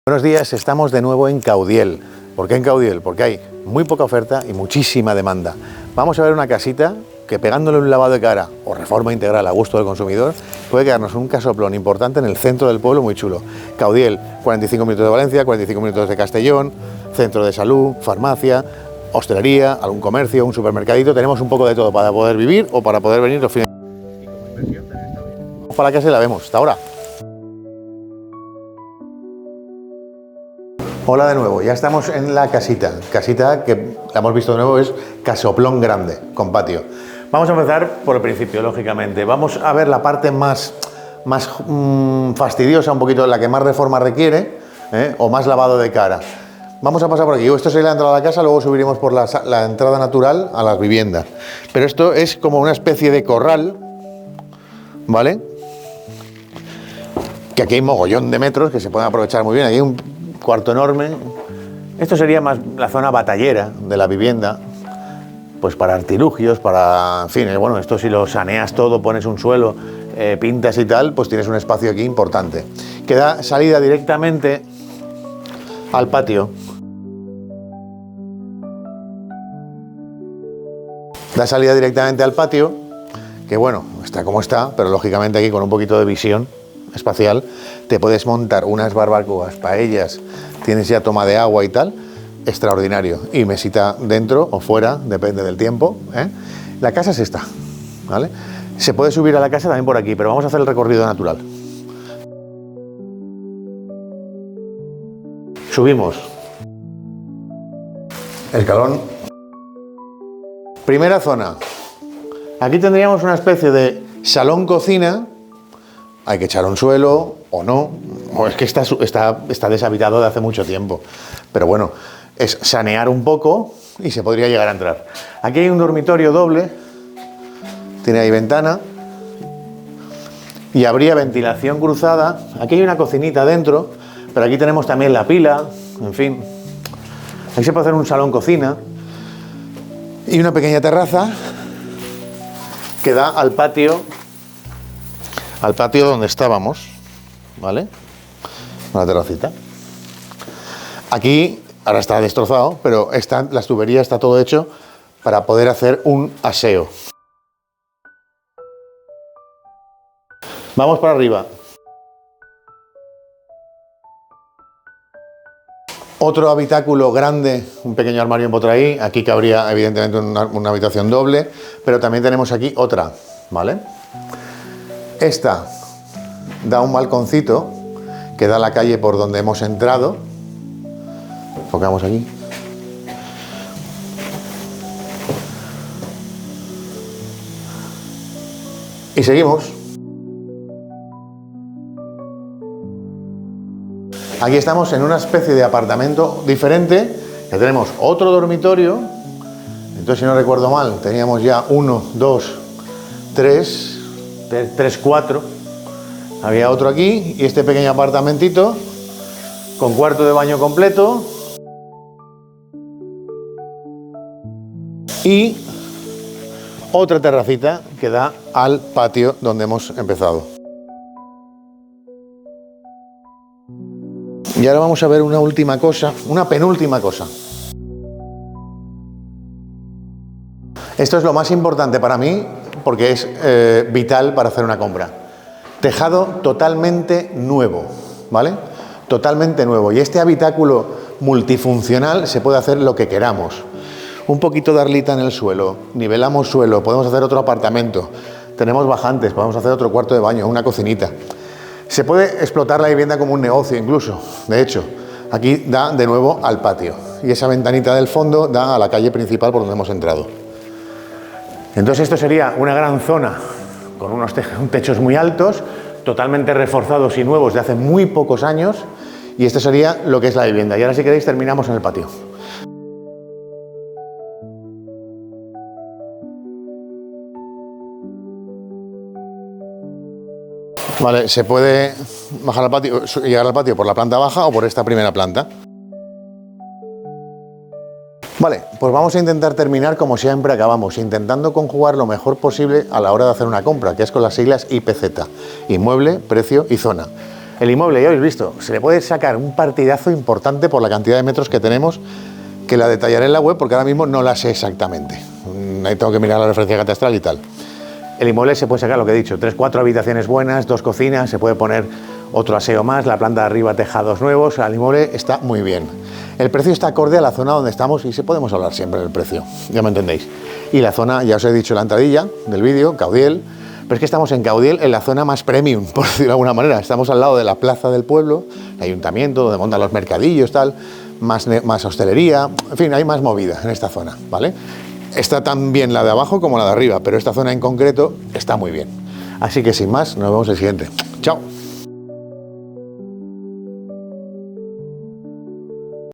Buenos días, estamos de nuevo en Caudiel. ¿Por qué en Caudiel? Porque hay muy poca oferta y muchísima demanda. Vamos a ver una casita que pegándole un lavado de cara o reforma integral a gusto del consumidor puede quedarnos un casoplón importante en el centro del pueblo, muy chulo. Caudiel, 45 minutos de Valencia, 45 minutos de Castellón, centro de salud, farmacia, hostelería, algún comercio, un supermercadito. Tenemos un poco de todo para poder vivir o para poder venir los fines de semana. Vamos para la casa y la vemos. Hasta ahora. Hola de nuevo, ya estamos en la casita que la hemos visto de nuevo, es casoplón grande, con patio. Vamos a empezar por el principio, lógicamente. Vamos a ver la parte más fastidiosa, un poquito la que más reforma requiere, o más lavado de cara. Vamos a pasar por aquí. Esto sería la entrada a la casa, luego subiremos por la entrada natural a las viviendas. Pero esto es como una especie de corral, ¿vale? Que aquí hay mogollón de metros que se pueden aprovechar muy bien. Aquí hay un cuarto enorme. Esto sería más la zona batallera de la vivienda, pues para artilugios, para, en fin, bueno, esto si lo saneas todo, pones un suelo, pintas y tal, pues tienes un espacio aquí importante, que da salida directamente al patio. Da salida directamente al patio, que bueno, está como está, pero lógicamente aquí con un poquito de visión espacial te puedes montar unas barbacoas, paellas, tienes ya toma de agua y tal, extraordinario. Y mesita dentro o fuera, depende del tiempo, ¿eh? La casa es esta, ¿vale? Se puede subir a la casa también por aquí, pero vamos a hacer el recorrido natural. Subimos. Escalón. Primera zona. Aquí tendríamos una especie de salón-cocina. Hay que echar un suelo o no, o es que está deshabitado de hace mucho tiempo. Pero bueno, es sanear un poco y se podría llegar a entrar. Aquí hay un dormitorio doble, tiene ahí ventana y habría ventilación cruzada. Aquí hay una cocinita dentro, pero aquí tenemos también la pila, en fin. Aquí se puede hacer un salón-cocina y una pequeña terraza que da al patio donde estábamos, ¿vale? Una terracita. Aquí, ahora está destrozado, pero las tuberías está todo hecho para poder hacer un aseo. Vamos para arriba. Otro habitáculo grande, un pequeño armario por ahí. Aquí cabría evidentemente una habitación doble, pero también tenemos aquí otra, ¿vale? Esta da un balconcito que da a la calle por donde hemos entrado. Enfocamos aquí. Y seguimos. Aquí estamos en una especie de apartamento diferente. Ya tenemos otro dormitorio. Entonces, si no recuerdo mal, teníamos ya 1, 2, 3, 4. Había otro aquí y este pequeño apartamentito con cuarto de baño completo y otra terracita que da al patio donde hemos empezado. Y ahora vamos a ver una última cosa, una penúltima cosa. Esto es lo más importante para mí porque es vital para hacer una compra. Tejado totalmente nuevo, ¿vale? Totalmente nuevo. Y este habitáculo multifuncional se puede hacer lo que queramos. Un poquito de arlita en el suelo, nivelamos suelo, podemos hacer otro apartamento, tenemos bajantes, podemos hacer otro cuarto de baño, una cocinita. Se puede explotar la vivienda como un negocio incluso. De hecho, aquí da de nuevo al patio. Y esa ventanita del fondo da a la calle principal por donde hemos entrado. Entonces esto sería una gran zona con unos techos muy altos, totalmente reforzados y nuevos de hace muy pocos años, y esto sería lo que es la vivienda. Y ahora si queréis terminamos en el patio. Vale, se puede bajar al patio, llegar al patio por la planta baja o por esta primera planta. Vale, pues vamos a intentar terminar como siempre acabamos, intentando conjugar lo mejor posible a la hora de hacer una compra, que es con las siglas IPZ, inmueble, precio y zona. El inmueble, ya habéis visto, se le puede sacar un partidazo importante por la cantidad de metros que tenemos, que la detallaré en la web porque ahora mismo no la sé exactamente. Ahí tengo que mirar la referencia catastral y tal. El inmueble se puede sacar lo que he dicho, 3-4 habitaciones buenas, 2 cocinas, se puede poner otro aseo más, la planta de arriba tejados nuevos, el inmueble está muy bien. El precio está acorde a la zona donde estamos y podemos hablar siempre del precio, ya me entendéis. Y la zona, ya os he dicho la entradilla del vídeo, Caudiel, pero es que estamos en Caudiel, en la zona más premium, por decirlo de alguna manera. Estamos al lado de la plaza del pueblo, el ayuntamiento, donde montan los mercadillos, tal, más hostelería, en fin, hay más movida en esta zona, ¿vale? Está tan bien la de abajo como la de arriba, pero esta zona en concreto está muy bien. Así que sin más, nos vemos el siguiente. Chao.